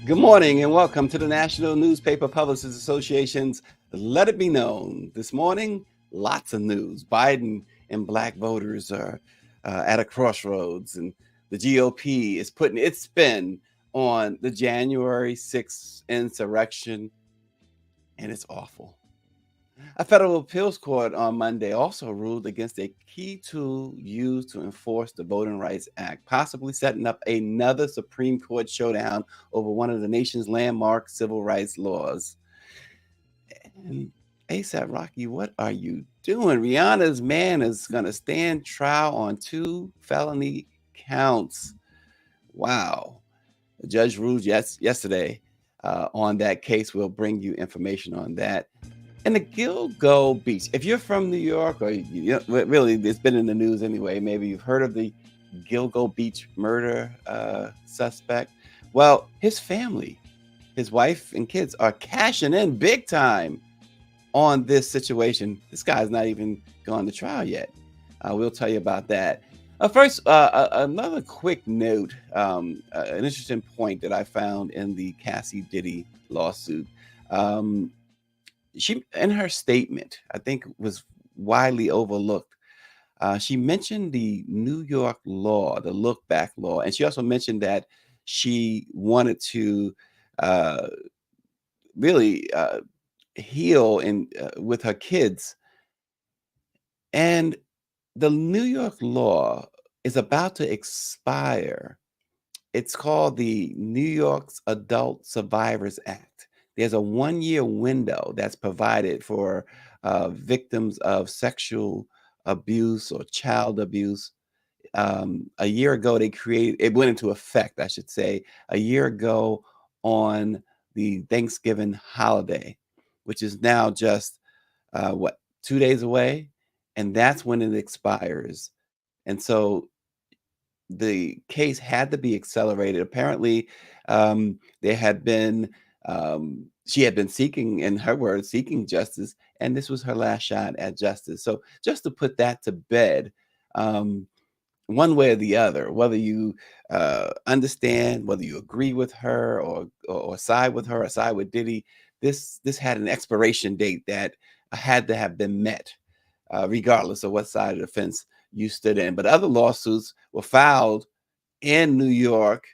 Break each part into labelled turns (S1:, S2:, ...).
S1: Good morning and welcome to the National Newspaper Publishers Association's Let It Be Known. This morning, lots of news. Biden and black voters are at a crossroads, and the GOP is putting its spin on the January 6th insurrection, and it's awful. A federal appeals court on Monday also ruled against a key tool used to enforce the Voting Rights Act, possibly setting up another Supreme Court showdown over one of the nation's landmark civil rights laws. And ASAP Rocky, what are you doing? Rihanna's man is going to stand trial on 2 felony counts. Wow. The judge ruled yesterday on that case. We'll bring you information on that. And the Gilgo Beach. If you're from New York, or really, it's been in the news anyway. Maybe you've heard of the Gilgo Beach murder suspect. Well, his family, his wife and kids, are cashing in big time on this situation. This guy's not even gone to trial yet. We'll tell you about that. First, another quick note, an interesting point that I found in the Cassie Diddy lawsuit. She, in her statement, I think was widely overlooked. She mentioned the New York law, the look back law, and she also mentioned that she wanted to uh, really heal with her kids. And the New York law is about to expire. It's called the New York's Adult Survivors Act. There's a 1-year window that's provided for victims of sexual abuse or child abuse. A year ago, it went into effect, I should say, a year ago on the Thanksgiving holiday, which is now just, 2 days away, and that's when it expires. And so the case had to be accelerated. Apparently, there had been she had been seeking, in her words, seeking justice, and this was her last shot at justice. So just to put that to bed, one way or the other, whether you understand, whether you agree with her or side with her or side with Diddy, this had an expiration date that had to have been met, regardless of what side of the fence you stood in. But other lawsuits were filed in New York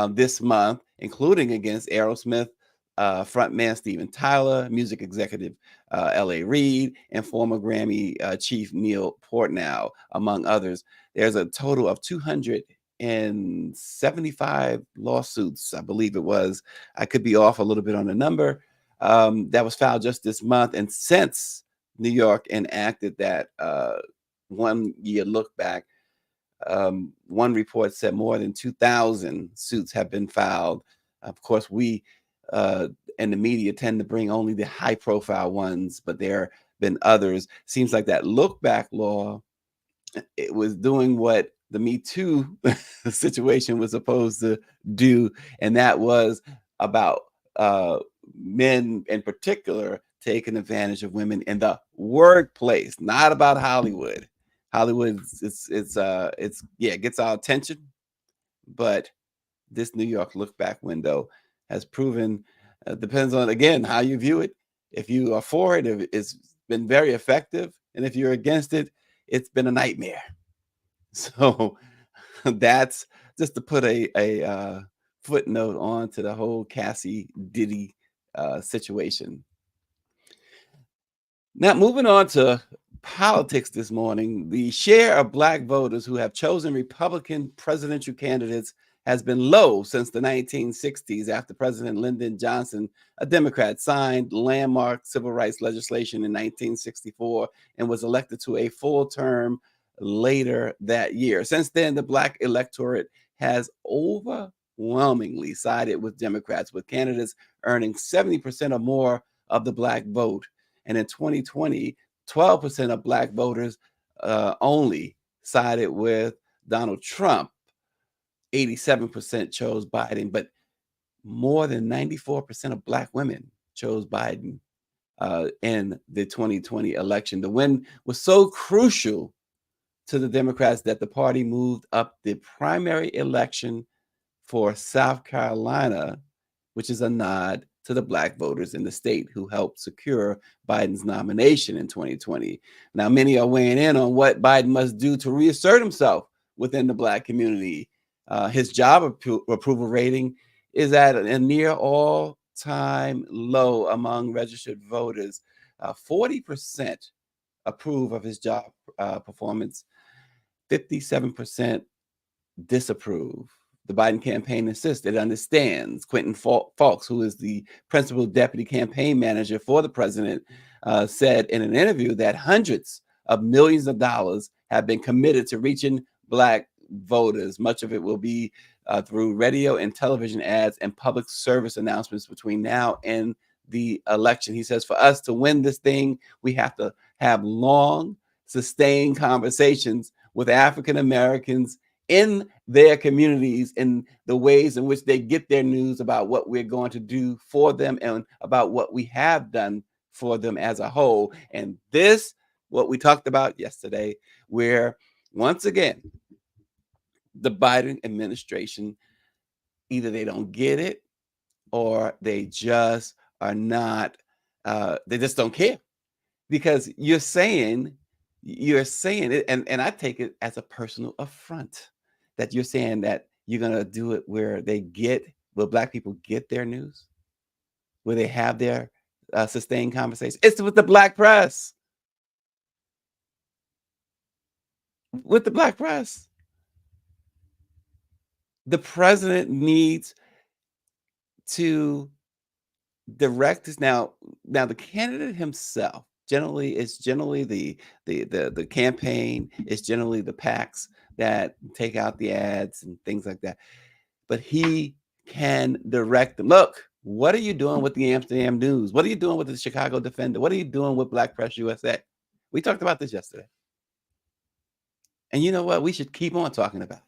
S1: this month, including against Aerosmith frontman Steven Tyler, music executive L.A. Reid, and former Grammy chief Neil Portnow, among others. There's a total of 275 lawsuits, I believe it was. I could be off a little bit on the number. That was filed just this month. And since New York enacted that 1-year look back, one report said more than 2,000 suits have been filed. Of course, we and the media tend to bring only the high profile ones, but there have been others. Seems like that look back law, it was doing what the Me Too situation was supposed to do, and that was about men in particular taking advantage of women in the workplace, not about Hollywood. Hollywood, it's yeah, it gets our attention, but this New York look back window has proven, depends on, again, how you view it. If you are for it, it's been very effective, and if you're against it, it's been a nightmare. So that's just to put a footnote on to the whole Cassie Diddy situation. Now, moving on to politics this morning, the share of black voters who have chosen Republican presidential candidates has been low since the 1960s after President Lyndon Johnson, a Democrat, signed landmark civil rights legislation in 1964 and was elected to a full term later that year. Since then, the black electorate has overwhelmingly sided with Democrats, with candidates earning 70% or more of the black vote. And in 2020, 12% of black voters only sided with Donald Trump. 87% chose Biden, but more than 94% of black women chose Biden in the 2020 election. The win was so crucial to the Democrats that the party moved up the primary election for South Carolina which is a nod to the Black voters in the state who helped secure Biden's nomination in 2020. Now, many are weighing in on what Biden must do to reassert himself within the Black community. His job approval rating is at a near all-time low among registered voters. 40% approve of his job performance, 57% disapprove. The Biden campaign insists it understands. Quentin Fawkes, who is the principal deputy campaign manager for the president, said in an interview that hundreds of millions of dollars have been committed to reaching Black voters. Much of it will be through radio and television ads and public service announcements between now and the election. He says, for us to win this thing, we have to have long, sustained conversations with African Americans in their communities, in the ways in which they get their news about what we're going to do for them and about what we have done for them as a whole. And this, what we talked about yesterday, where once again, the Biden administration, either they don't get it or they just are not, they just don't care. Because you're saying it, and I take it as a personal affront that you're saying that you're gonna do it where Black people get their news, where they have their sustained conversation. It's with the Black press. With the Black press. The president needs to direct this now. Now, the candidate himself generally the campaign, is generally the PACs that take out the ads and things like that. But he can direct them. Look, what are you doing with the Amsterdam News? What are you doing with the Chicago Defender? What are you doing with Black Press USA? We talked about this yesterday. And you know what? We should keep on talking about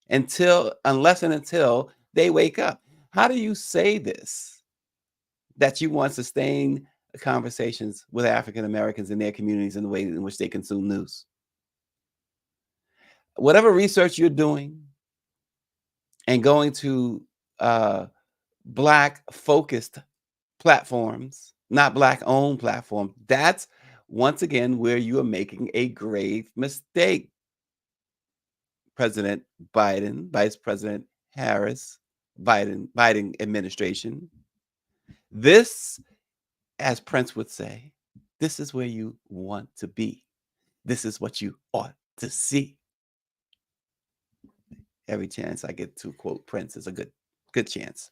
S1: it unless and until they wake up. How do you say this? That you want sustained conversations with African Americans in their communities in the way in which they consume news. Whatever research you're doing and going to Black focused platforms, not Black owned platforms, that's once again where you are making a grave mistake. President Biden, Vice President Harris, Biden administration. This, as Prince would say, this is where you want to be. This is what you ought to see. Every chance I get to quote Prince is a good chance.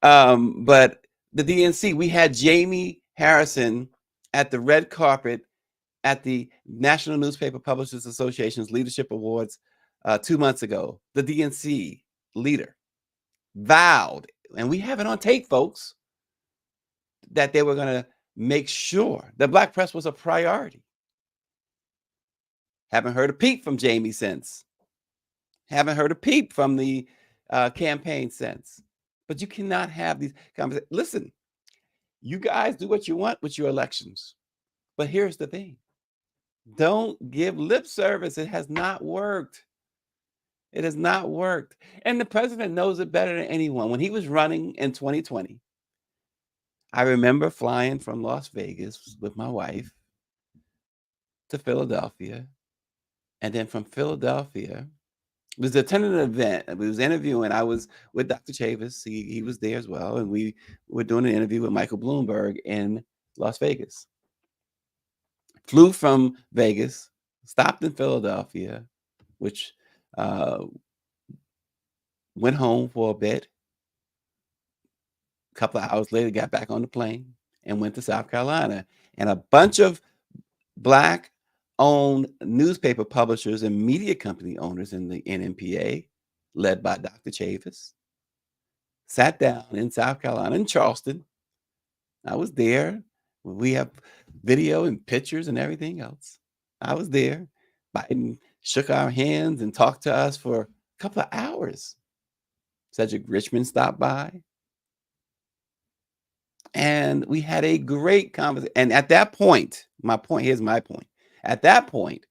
S1: But the DNC, we had Jamie Harrison at the red carpet at the National Newspaper Publishers Association's Leadership Awards 2 months ago. The DNC leader vowed, and we have it on tape, folks, that they were going to make sure the Black press was a priority. Haven't heard a peep from Jamie since. Haven't heard a peep from the campaign since. But you cannot have these conversations. Listen, you guys do what you want with your elections. But here's the thing. Don't give lip service. It has not worked. It has not worked. And the president knows it better than anyone. When he was running in 2020, I remember flying from Las Vegas with my wife to Philadelphia. And then from Philadelphia, it was attending an event. We was interviewing. I was with Dr. Chavis. He was there as well. And we were doing an interview with Michael Bloomberg in Las Vegas. Flew from Vegas, stopped in Philadelphia, which went home for a bit. A couple of hours later, got back on the plane and went to South Carolina. And a bunch of Black-owned newspaper publishers and media company owners in the NNPA, led by Dr. Chavis, sat down in South Carolina, in Charleston. I was there. We have video and pictures and everything else. I was there. Biden shook our hands and talked to us for a couple of hours. Cedric Richmond stopped by. And we had a great conversation. And at that point, here's my point. At that point,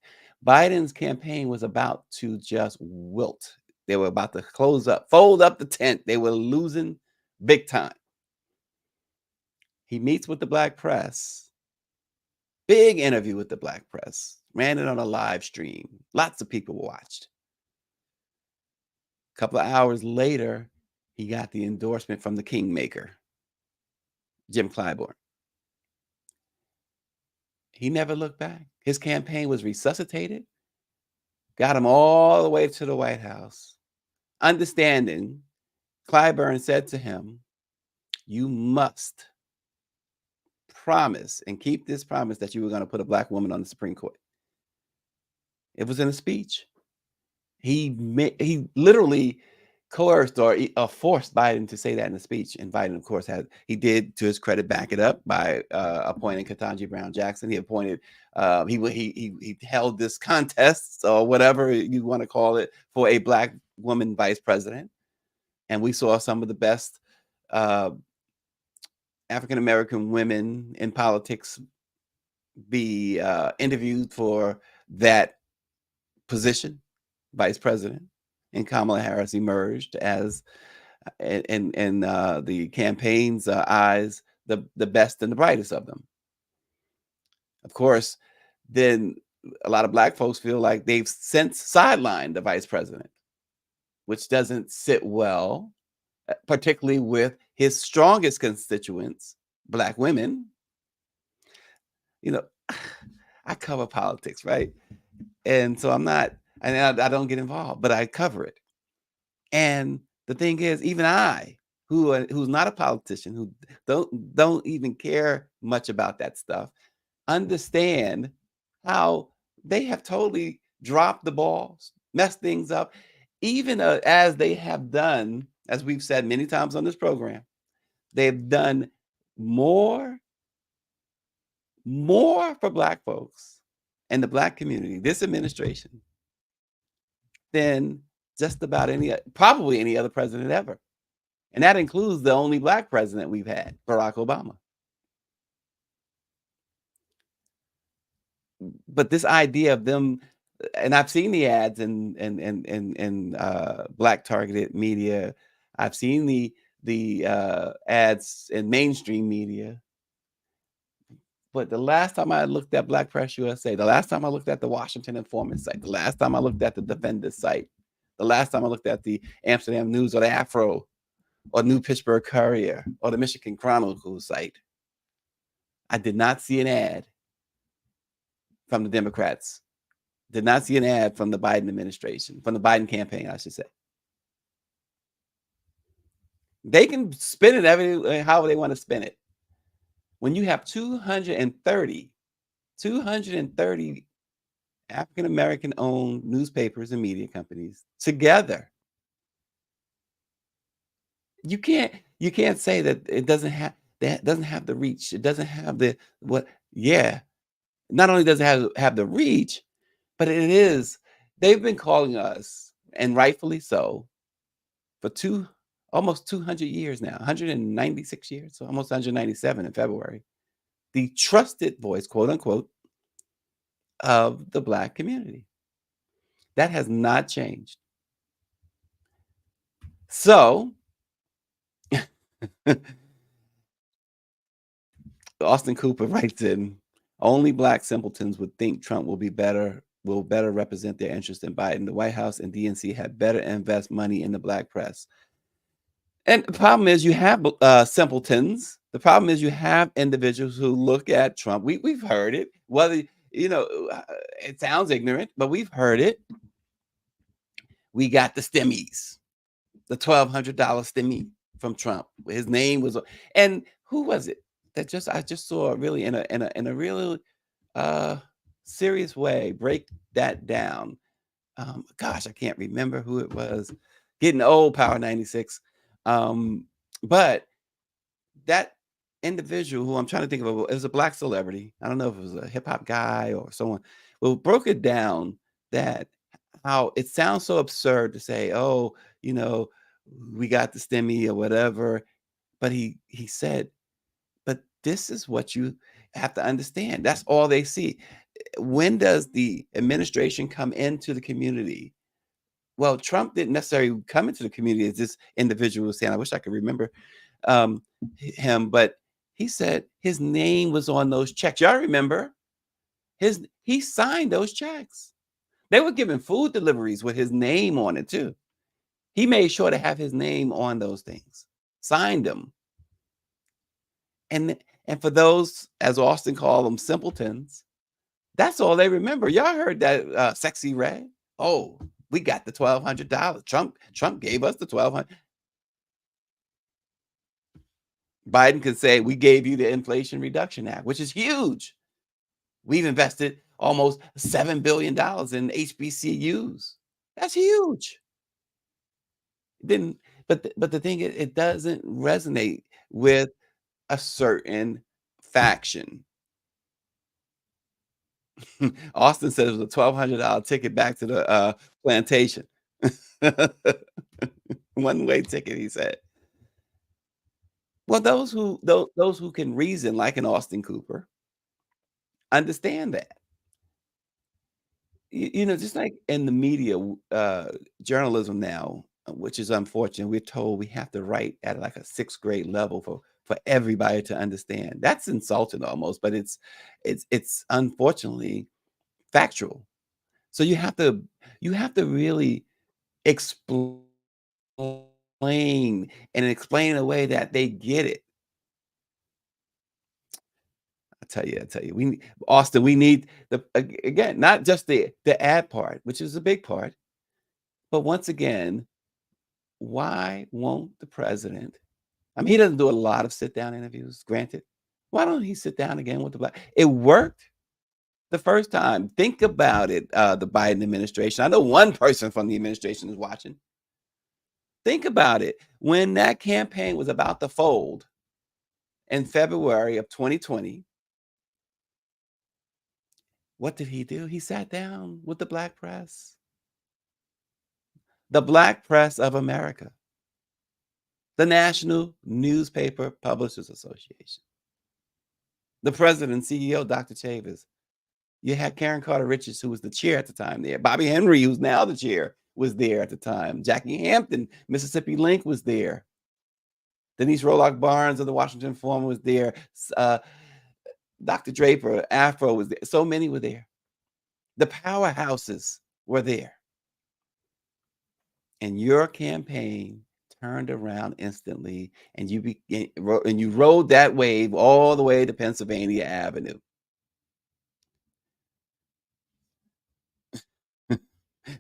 S1: Biden's campaign was about to just wilt. They were about to fold up the tent. They were losing big time. He meets with the black press, big interview with the black press, ran it on a live stream. Lots of people watched. A couple of hours later, he got the endorsement from the kingmaker, Jim Clyburn. He never looked back. His campaign was resuscitated, got him all the way to the White House. Understanding, Clyburn said to him, "You must promise and keep this promise that you were going to put a black woman on the Supreme Court." It was in a speech. He literally coerced or forced Biden to say that in a speech, and Biden, of course, he did, to his credit, back it up by appointing Ketanji Brown Jackson. He appointed he held this contest or whatever you want to call it for a black woman vice president, and we saw some of the best African American women in politics be interviewed for that position, vice president, and Kamala Harris emerged as, in the campaign's eyes, the best and the brightest of them. Of course, then a lot of black folks feel like they've since sidelined the vice president, which doesn't sit well, particularly with his strongest constituents, black women. You know, I cover politics, right? And so I don't get involved, but I cover it. And the thing is, even I, who's not a politician, who don't even care much about that stuff, understand how they have totally dropped the balls, messed things up, even as they have done, as we've said many times on this program, they've done more for black folks and the black community, this administration, than just about probably any other president ever. And that includes the only black president we've had, Barack Obama. But this idea of them, and I've seen the ads in black targeted media. I've seen the ads in mainstream media. But the last time I looked at Black Press USA, the last time I looked at the Washington Informant site, the last time I looked at the Defender site, the last time I looked at the Amsterdam News or the Afro or New Pittsburgh Courier or the Michigan Chronicle site, I did not see an ad from the Democrats. Did not see an ad from the Biden administration, from the Biden campaign, I should say. They can spin it however they want to spin it. When you have 230 African American owned newspapers and media companies together, you can't say that it doesn't have the reach. It doesn't have the what. Yeah, not only does it have the reach, but they've been calling us, and rightfully so, for almost 200 years now, 196 years, so almost 197 in February, the trusted voice, quote unquote, of the black community. That has not changed. So Austin Cooper writes in, only black simpletons would think Trump will better represent their interest in Biden. The White House and DNC had better invest money in the black press. And the problem is you have simpletons. The problem is you have individuals who look at Trump. We've heard it, whether, it sounds ignorant, but we've heard it. We got the stimmies, the $1,200 stimmy from Trump. His name was, and who was it that I just saw really in a really serious way break that down. Gosh, I can't remember who it was. Getting old, Power 96. But that individual, who I'm trying to think of, it was a black celebrity. I don't know if it was a hip hop guy or someone. Well, broke it down that how it sounds so absurd to say, oh, we got the stimmy or whatever. But he said, but this is what you have to understand. That's all they see. When does the administration come into the community? Well, Trump didn't necessarily come into the community as this individual was saying. I wish I could remember um, him, but he said his name was on those checks. Y'all remember? He signed those checks. They were giving food deliveries with his name on it too. He made sure to have his name on those things, signed them. And for those, as Austin called them, simpletons, that's all they remember. Y'all heard that sexy red? Oh, we got the $1,200. Trump gave us the 1,200. Biden could say we gave you the Inflation Reduction Act, which is huge. We've invested almost $7 billion in HBCUs. That's huge. Then, but the thing is, it doesn't resonate with a certain faction. Austin said it was a $1,200 ticket back to the plantation. One way ticket, he said. Well, those who can reason like an Austin Cooper understand that. Just like in the media, journalism now, which is unfortunate, we're told we have to write at like a sixth grade level for everybody to understand. That's insulting almost, but it's unfortunately factual. So you have to really explain and explain in a way that they get it. I tell you, Austin, we need again, not just the ad part, which is a big part, but once again, why won't the president? I mean, he doesn't do a lot of sit down interviews, granted. Why don't he sit down again with the black? It worked the first time. Think about it, the Biden administration. I know one person from the administration is watching. Think about it. When that campaign was about to fold in February of 2020, what did he do? He sat down with the black press, the black press of America, the National Newspaper Publishers Association, the president and CEO, Dr. Chavis. You had Karen Carter Richards, who was the chair at the time there. Bobby Henry, who's now the chair, was there at the time. Jackie Hampton, Mississippi Link was there. Denise Rolock Barnes of the Washington Forum was there. Dr. Draper, Afro was there. So many were there. The powerhouses were there. And your campaign turned around instantly, and you rode that wave all the way to Pennsylvania Avenue.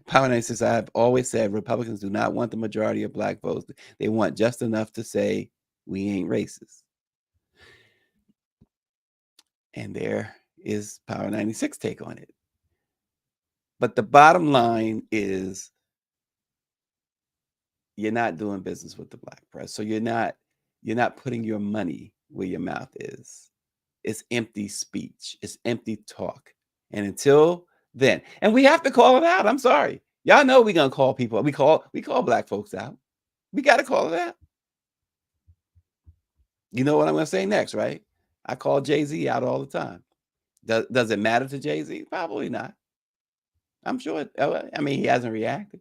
S1: Power 96, I've always said Republicans do not want the majority of black votes. They want just enough to say we ain't racist. And there is Power 96 take on it. But the bottom line is you're not doing business with the black press. So you're not putting your money where your mouth is. It's empty speech. It's empty talk. And until then, and we have to call it out. I'm sorry. Y'all know we're gonna call people. We call black folks out. We got to call it out. You know what I'm gonna say next, right? I call Jay-Z out all the time. Does it matter to Jay-Z? Probably not. I'm sure. I mean, he hasn't reacted.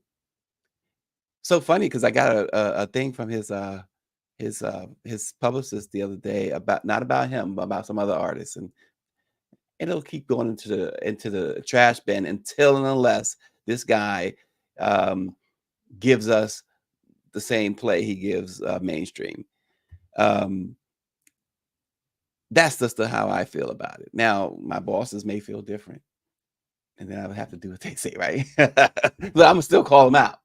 S1: So funny because I got a thing from his publicist the other day about not about him, but about some other artists, and it'll keep going into the trash bin until and unless this guy um, gives us the same play he gives mainstream. Um, that's just how I feel about it. Now, my bosses may feel different, and then I would have to do what they say, right? But I'm gonna still call them out.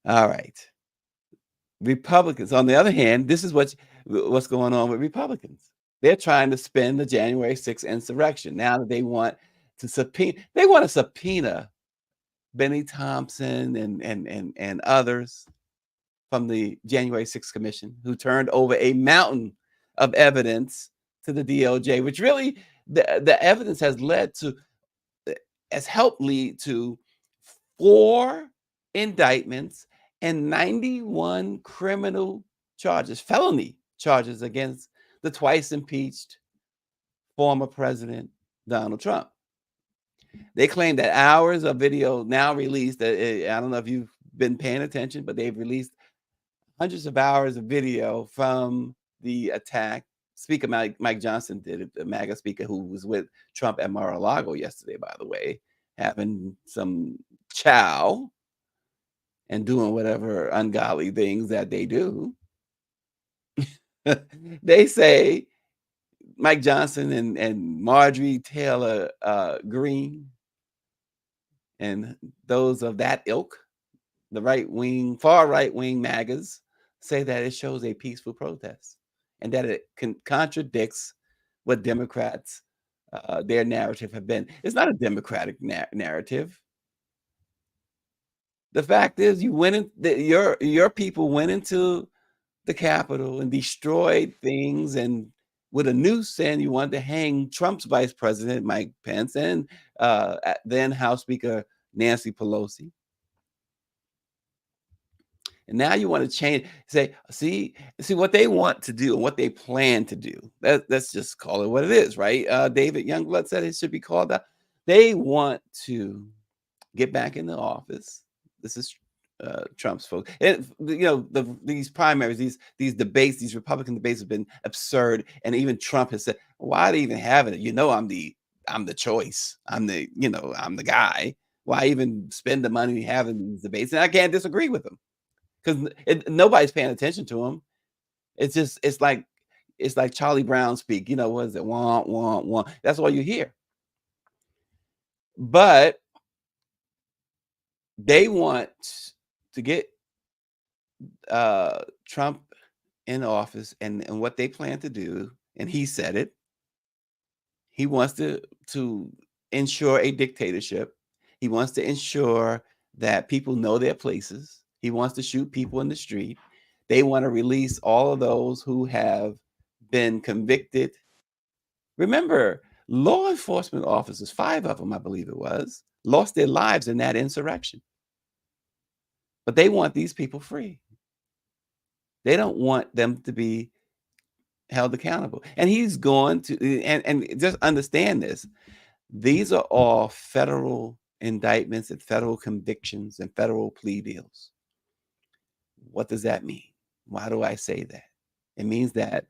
S1: All right. Republicans, on the other hand, this is what's going on with Republicans. They're trying to spin the January 6th insurrection. Now that they want to subpoena Benny Thompson and others from the January 6th Commission who turned over a mountain of evidence to the DOJ, which really the evidence has helped lead to 4 indictments and 91 criminal charges, felony charges against the twice impeached former president Donald Trump. They claim that hours of video now released. I don't know if you've been paying attention, but they've released hundreds of hours of video from the attack. Speaker Mike Johnson did it, the MAGA speaker who was with Trump at Mar-a-Lago yesterday, by the way, having some chow and doing whatever ungodly things that they do. They say Mike Johnson and Marjorie Taylor Greene and those of that ilk, the right wing, far right wing MAGAs, say that it shows a peaceful protest and that it contradicts what Democrats, their narrative have been. It's not a Democratic narrative. The fact is, you went in, your people went into the Capitol and destroyed things and with a noose saying you wanted to hang Trump's vice president, Mike Pence, and then House Speaker Nancy Pelosi. And now you want to change, say, see what they want to do and what they plan to do. Let's just call it what it is, right? David Youngblood said it should be called that. They want to get back in the office. This is Trump's folks. And these primaries, these debates, these Republican debates have been absurd. And even Trump has said, "Why are they even having it? I'm the choice. I'm the guy. Why even spend the money having these debates?" And I can't disagree with him because nobody's paying attention to him. It's like Charlie Brown speak. What is it? Want, want, want. That's all you hear. But they want to get Trump in office, and what they plan to do, and he said it. He wants to ensure a dictatorship. He wants to ensure that people know their places. He wants to shoot people in the street. They want to release all of those who have been convicted. Remember, law enforcement officers, 5 of them, I believe it was, lost their lives in that insurrection. But they want these people free. They don't want them to be held accountable. And he's going to, and just understand this. These are all federal indictments and federal convictions and federal plea deals. What does that mean? Why do I say that? It means that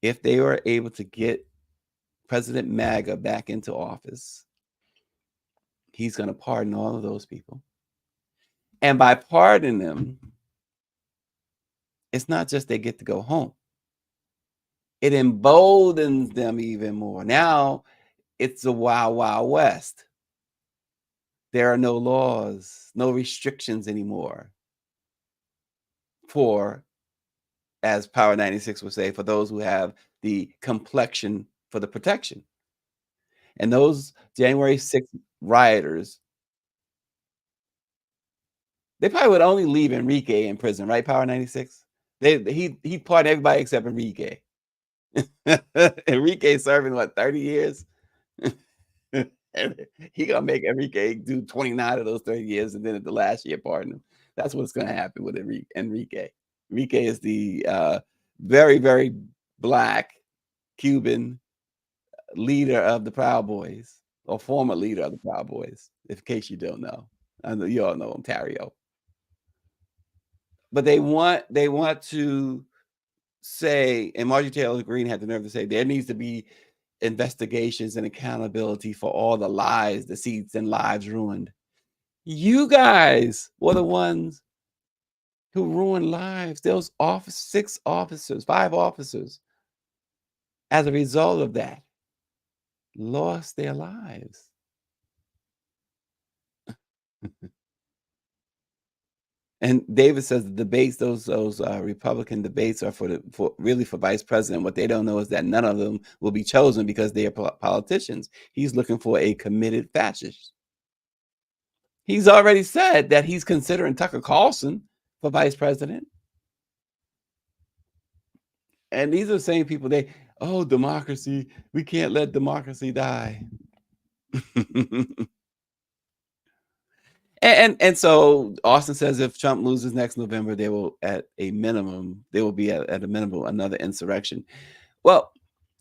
S1: if they are able to get President MAGA back into office, he's going to pardon all of those people. And by pardoning them, it's not just they get to go home. It emboldens them even more. Now it's the wild, wild west. There are no laws, no restrictions anymore for, as Power 96 would say, for those who have the complexion for the protection. And those January 6th rioters, they probably would only leave Enrique in prison, right? Power 96. He pardoned everybody except Enrique. Enrique serving what, 30 years? And he gonna make Enrique do 29 of those 30 years, and then at the last year pardon him. That's what's gonna happen with Enrique. Enrique is the very, very black Cuban leader of the Proud Boys, or former leader of the Proud Boys, in case you don't know. I know you all know him, Tario. But they want to say, and Marjorie Taylor Greene had the nerve to say, there needs to be investigations and accountability for all the lies, deceits, and lives ruined. You guys were the ones who ruined lives. Those 6 officers, 5 officers, as a result of that, lost their lives. And David says the debates, those Republican debates, are for vice president. What they don't know is that none of them will be chosen because they are politicians. He's looking for a committed fascist. He's already said that he's considering Tucker Carlson for vice president. And these are the same people. Democracy. We can't let democracy die. And so Austin says if Trump loses next November, they will be at a minimum another insurrection. Well,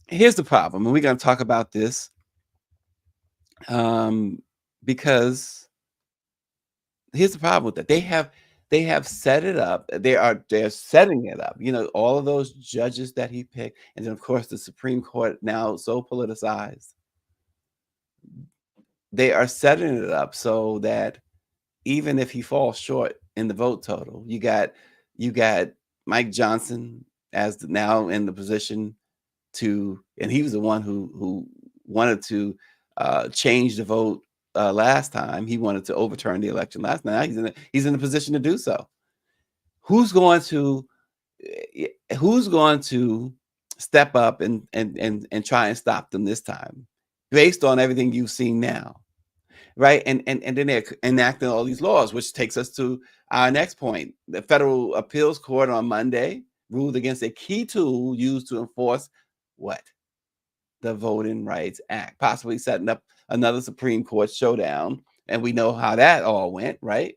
S1: here's the problem, and we're going to talk about this because here's the problem with that. They have set it up. They're setting it up. All of those judges that he picked, and then of course the Supreme Court now so politicized. They are setting it up so that even if he falls short in the vote total, you got Mike Johnson now in the position and he was the one who wanted to change the vote last time. He wanted to overturn the election last night. He's in a position to do so. Who's going to who's going to step up and try and stop them this time, based on everything you've seen now, right? And then they're enacting all these laws, which takes us to our next point. The Federal Appeals Court on Monday ruled against a key tool used to enforce what? The Voting Rights Act, possibly setting up another Supreme Court showdown. And we know how that all went, right?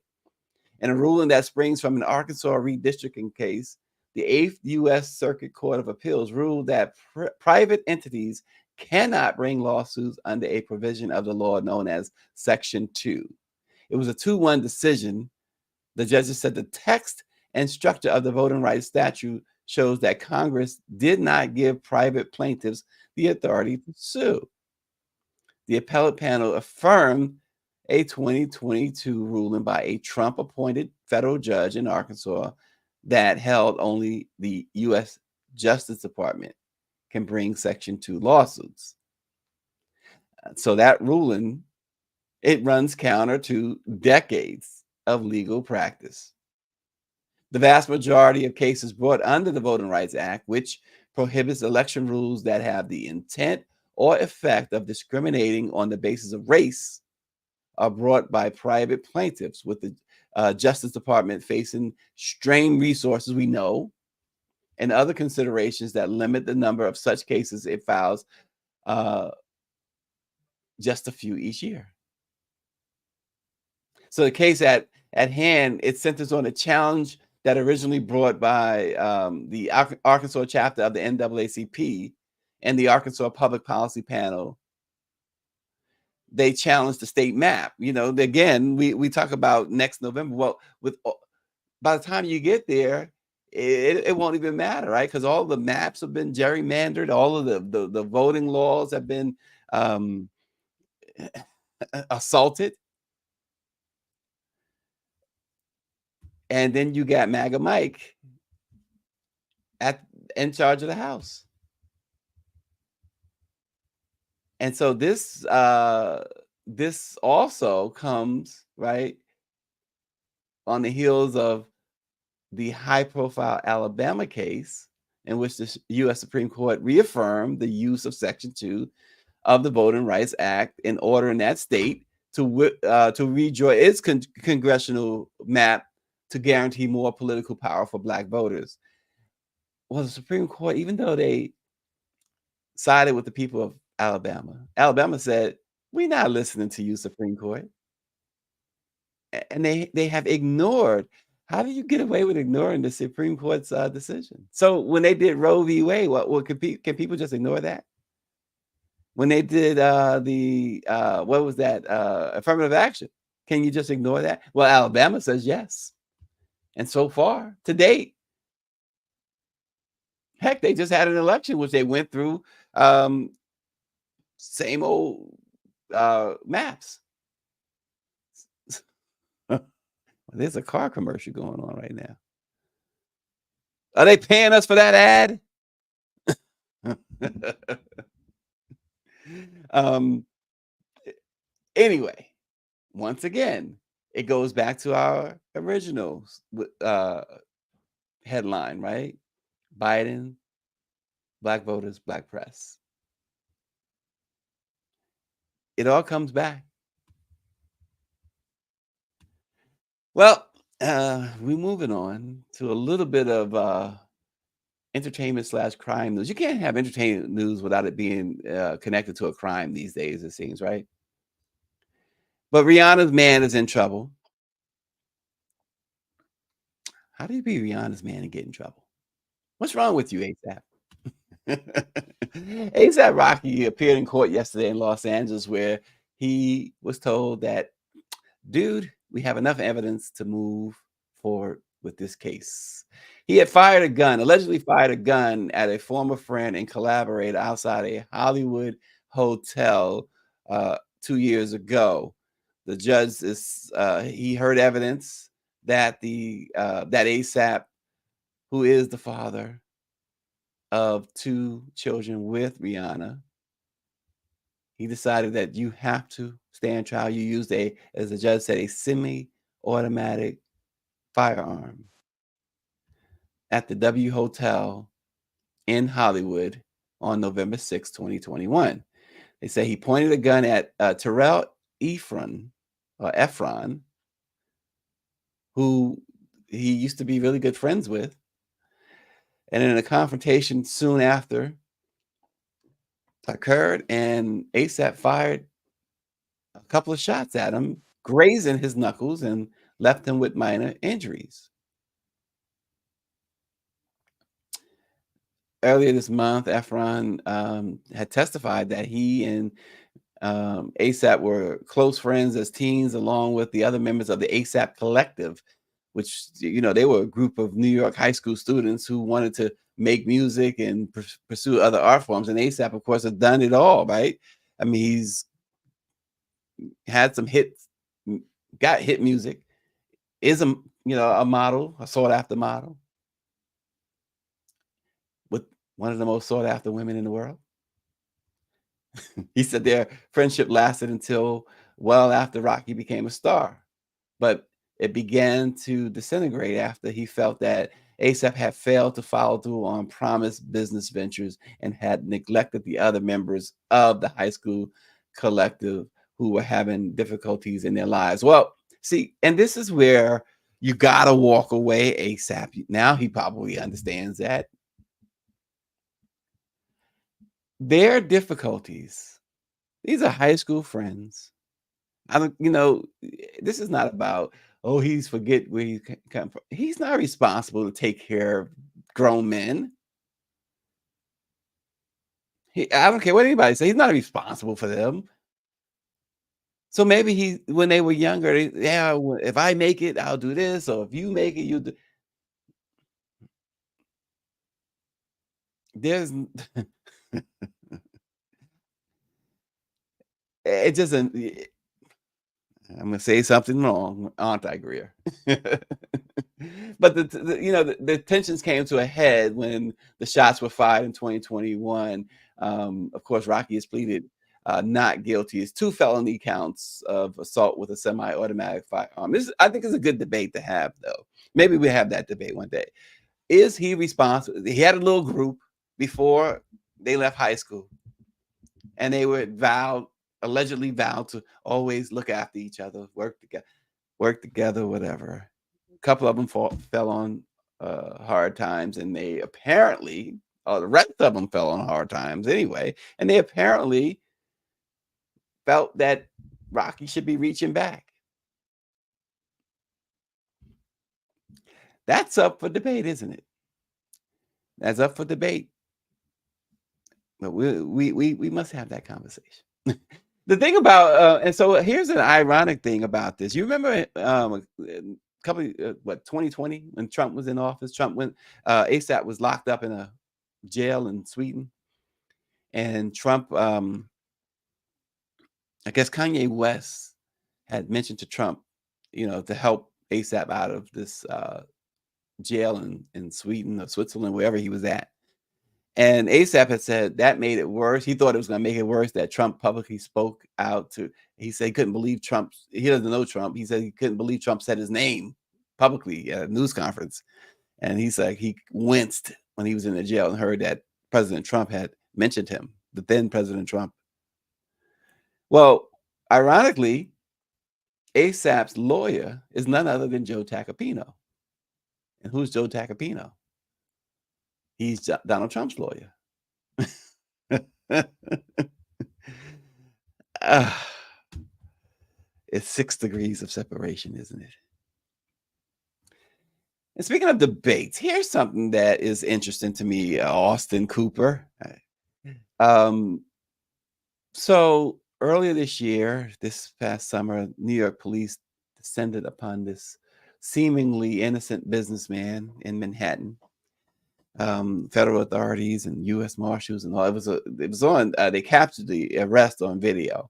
S1: In a ruling that springs from an Arkansas redistricting case, the 8th U.S. Circuit Court of Appeals ruled that private entities cannot bring lawsuits under a provision of the law known as Section 2. It was a 2-1 decision. The judges said the text and structure of the voting rights statute shows that Congress did not give private plaintiffs the authority to sue. The appellate panel affirmed a 2022 ruling by a Trump-appointed federal judge in Arkansas that held only the U.S. Justice Department can bring Section 2 lawsuits. So that ruling, it runs counter to decades of legal practice. The vast majority of cases brought under the Voting Rights Act, which prohibits election rules that have the intent or effect of discriminating on the basis of race, are brought by private plaintiffs, with the Justice Department facing strained resources, we know, and other considerations that limit the number of such cases it files, just a few each year. So the case at hand, it centers on a challenge that originally brought by the Arkansas chapter of the NAACP and the Arkansas Public Policy Panel. They challenged the state map. Again, we talk about next November. Well, by the time you get there, it won't even matter, right? Because all the maps have been gerrymandered. All of the voting laws have been assaulted. And then you got MAGA Mike in charge of the House. And so this also comes, right, on the heels of the high-profile Alabama case in which the U.S. Supreme Court reaffirmed the use of Section 2 of the Voting Rights Act in ordering that state to redraw its congressional map to guarantee more political power for Black voters. Well, the Supreme Court, even though they sided with the people of Alabama said, "We're not listening to you, Supreme Court." And they have ignored. How do you get away with ignoring the Supreme Court's decision? So when they did Roe v. Wade, what can people just ignore that? When they did what was that, affirmative action, can you just ignore that? Well, Alabama says yes. And so far, to date, heck, they just had an election which they went through same old maps. There's a car commercial going on right now. Are they paying us for that ad? Anyway, once again, it goes back to our original headline, right? Biden, Black voters, Black press. It all comes back. Well, we're moving on to a little bit of entertainment/crime news. You can't have entertainment news without it being connected to a crime these days, it seems, right? But Rihanna's man is in trouble. How do you be Rihanna's man and get in trouble? What's wrong with you, ASAP? ASAP Rocky appeared in court yesterday in Los Angeles, where he was told that, dude, we have enough evidence to move forward with this case. He had allegedly fired a gun at a former friend and collaborator outside a Hollywood hotel 2 years ago. The judge he heard evidence that that ASAP, who is the father of two children with Rihanna, he decided that you have to stand trial. You used as the judge said, a semi-automatic firearm at the W Hotel in Hollywood on November 6, 2021. They say he pointed a gun at Terrell Ephron, who he used to be really good friends with. And in a confrontation soon after occurred, and ASAP fired a couple of shots at him, grazing his knuckles and left him with minor injuries. Earlier this month, Efron had testified that he and ASAP were close friends as teens, along with the other members of the ASAP Collective, which, they were a group of New York high school students who wanted to make music and pursue other art forms. And ASAP, of course, has done it all, right? I mean, he's had some hits, got hit music, is a model, a sought after model with one of the most sought after women in the world. He said their friendship lasted until well after Rocky became a star, but it began to disintegrate after he felt that ASAP had failed to follow through on promised business ventures and had neglected the other members of the high school collective who were having difficulties in their lives. Well, see, and this is where you gotta walk away ASAP. Now he probably understands that their difficulties, these are high school friends. I don't, this is not about, oh, he's forget where he come from. He's not responsible to take care of grown men. I don't care what anybody says. He's not responsible for them. So maybe when they were younger, yeah, if I make it, I'll do this. Or if you make it, you do. There's, it doesn't. I'm gonna say something wrong, aren't I, Greer? But the tensions came to a head when the shots were fired in 2021. Of course, Rocky has pleaded not guilty. It's two felony counts of assault with a semi-automatic firearm. I think, is a good debate to have, though. Maybe we have that debate one day. Is he responsible? He had a little group before they left high school, and they were allegedly vowed to always look after each other, work together, whatever. A couple of them fell on hard times, and they apparently, the rest of them fell on hard times anyway, and they apparently felt that Rocky should be reaching back. That's up for debate, isn't it? That's up for debate. But we must have that conversation. The thing about and so here's an ironic thing about this. You remember a couple 2020 when Trump was in office, Trump went ASAP was locked up in a jail in Sweden, and Trump I guess Kanye West had mentioned to Trump, to help ASAP out of this jail in Sweden or Switzerland, wherever he was at. And ASAP had said that made it worse. He thought it was going to make it worse that Trump publicly spoke out to. He said he couldn't believe Trump. He doesn't know Trump. He said he couldn't believe Trump said his name publicly at a news conference. And he's like, he winced when he was in the jail and heard that President Trump had mentioned him, the then President Trump. Well, ironically, ASAP's lawyer is none other than Joe Tacopino. And who's Joe Tacopino? He's Donald Trump's lawyer. It's 6 degrees of separation, isn't it? And speaking of debates, here's something that is interesting to me, Austin Cooper. Um, so earlier this year, this past summer, New York police descended upon this seemingly innocent businessman in Manhattan. Federal authorities and U.S. Marshals and all. It was on. They captured the arrest on video,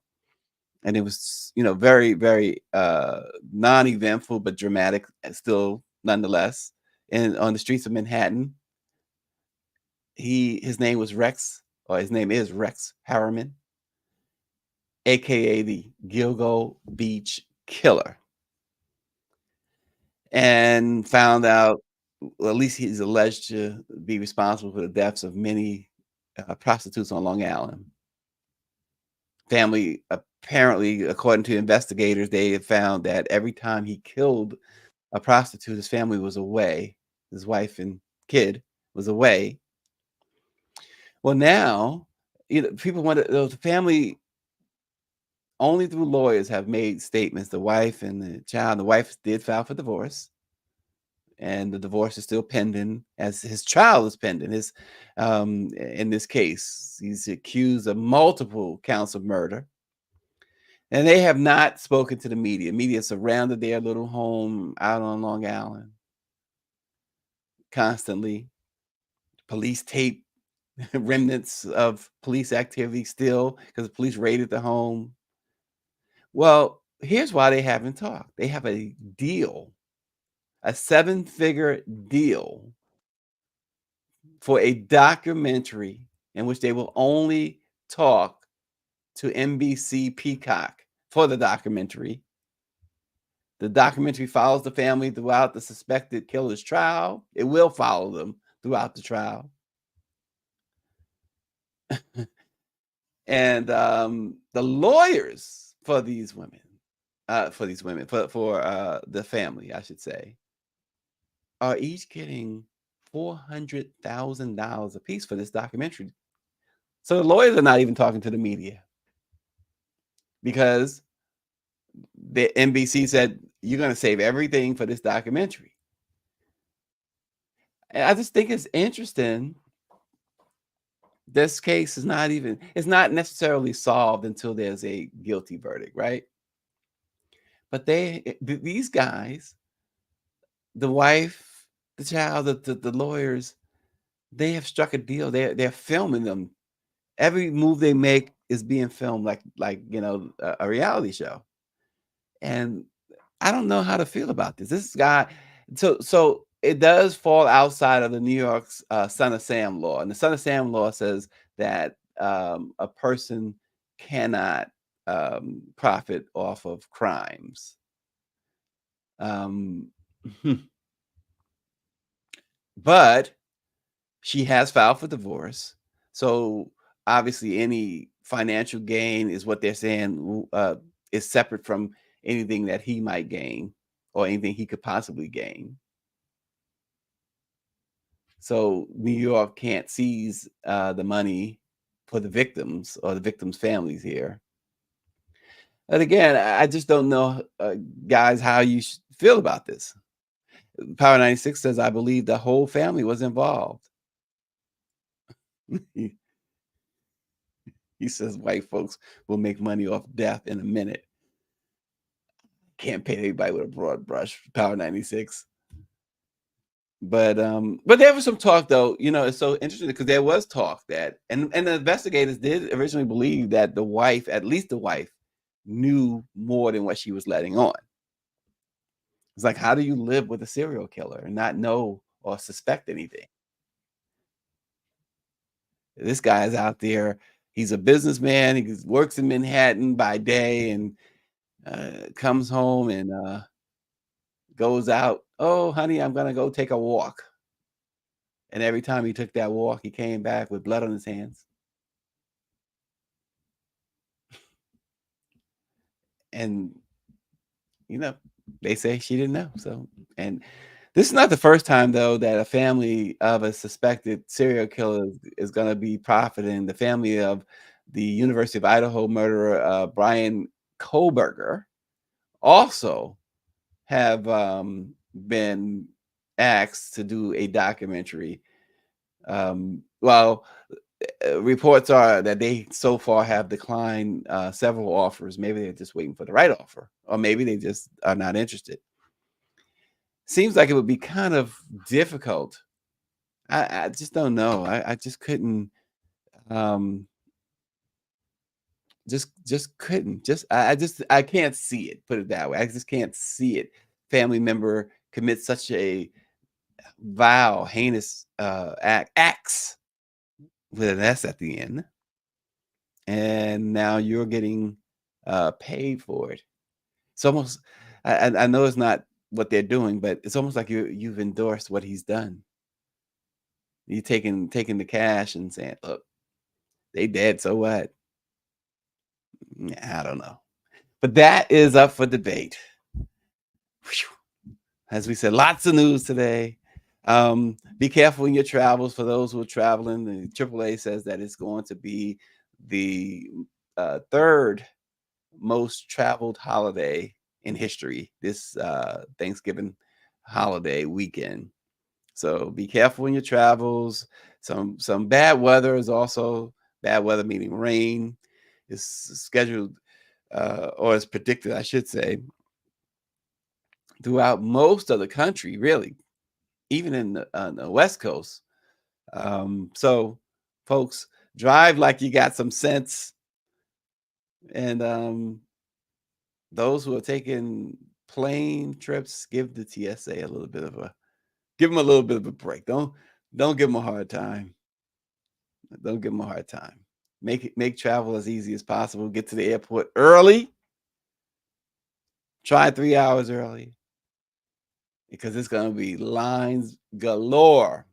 S1: and it was very very non-eventful but dramatic, still nonetheless. And on the streets of Manhattan, his name was Rex, or his name is Rex Harriman, aka the Gilgo Beach Killer, and found out, well, at least he's alleged to be responsible for the deaths of many prostitutes on Long Island. Family, apparently, according to investigators, they had found that every time he killed a prostitute, his family was away. His wife and kid was away. Well, now, people want to, the family only through lawyers have made statements. The wife and the child, the wife did file for divorce, and the divorce is still pending, as his child is pending. In this case, he's accused of multiple counts of murder. And they have not spoken to the media. Media surrounded their little home out on Long Island constantly. Police tape remnants of police activity still, because the police raided the home. Well, here's why they haven't talked. They have a deal, a seven-figure deal for a documentary in which they will only talk to NBC Peacock for the documentary. The documentary follows the family throughout the suspected killer's trial. It will follow them throughout the trial. And the lawyers for these women, for the family, I should say, are each getting $400,000 apiece for this documentary. So the lawyers are not even talking to the media, because the NBC said, you're going to save everything for this documentary. And I just think it's interesting. This case it's not necessarily solved until there's a guilty verdict, right? But these guys, the wife, the child, the lawyers, they have struck a deal. They're filming them. Every move they make is being filmed, like a reality show. And I don't know how to feel about this. This guy, so it does fall outside of the New York's Son of Sam law, and the Son of Sam law says that a person cannot profit off of crimes. Um, but she has filed for divorce, so obviously any financial gain is what they're saying is separate from anything that he might gain or anything he could possibly gain. So New York can't seize the money for the victims or the victims' families here. And again, I just don't know, guys, how you feel about this. Power 96 says, I believe the whole family was involved. he, he says white folks will make money off death in a minute. Can't paint anybody with a broad brush. Power 96. But there was some talk, though. It's so interesting because there was talk that, and the investigators did originally believe that the wife, at least the wife, knew more than what she was letting on. It's like, how do you live with a serial killer and not know or suspect anything? This guy's out there. He's a businessman. He works in Manhattan by day and comes home and goes out. Oh, honey, I'm gonna go take a walk. And every time he took that walk, he came back with blood on his hands. And, they say she didn't know. So, and this is not the first time, though, that a family of a suspected serial killer is going to be profiting. The family of the University of Idaho murderer, Brian Koberger, also have been asked to do a documentary. Well, reports are that they so far have declined several offers. Maybe they're just waiting for the right offer, or maybe they just are not interested. seems like it would be kind of difficult. I just don't know. I just couldn't, um, just couldn't. I can't see it, put it that way. I just can't see it. Family member commits such a vile, heinous, acts with an S at the end, and now you're getting, paid for it. It's almost, I know it's not what they're doing, but it's almost like you've endorsed what he's done. You taking the cash and saying, "Look, they dead, so what?" I don't know. But that is up for debate. Whew. As we said, lots of news today. Be careful in your travels for those who are traveling. The AAA says that it's going to be the third most traveled holiday in history this Thanksgiving holiday weekend. So be careful in your travels. Some bad weather is also bad weather, meaning rain is scheduled, or is predicted, I should say, throughout most of the country, really, even in the West Coast. So, folks, drive like you got some sense, and those who are taking plane trips, give the TSA a little bit of a give them a little bit of a break. Don't give them a hard time. Don't give them a hard time. Make travel as easy as possible. Get to the airport early. Try 3 hours early because it's going to be lines galore.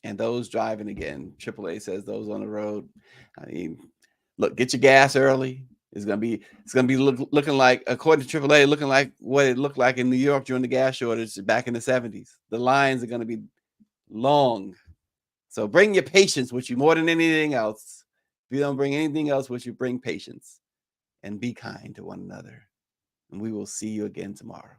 S1: And those driving, again, AAA says those on the road. I mean, look, get your gas early. It's gonna be looking like, according to AAA, looking like what it looked like in New York during the gas shortage back in the 70s. The lines are gonna be long. So bring your patience with you more than anything else. If you don't bring anything else with you, bring patience and be kind to one another. And we will see you again tomorrow.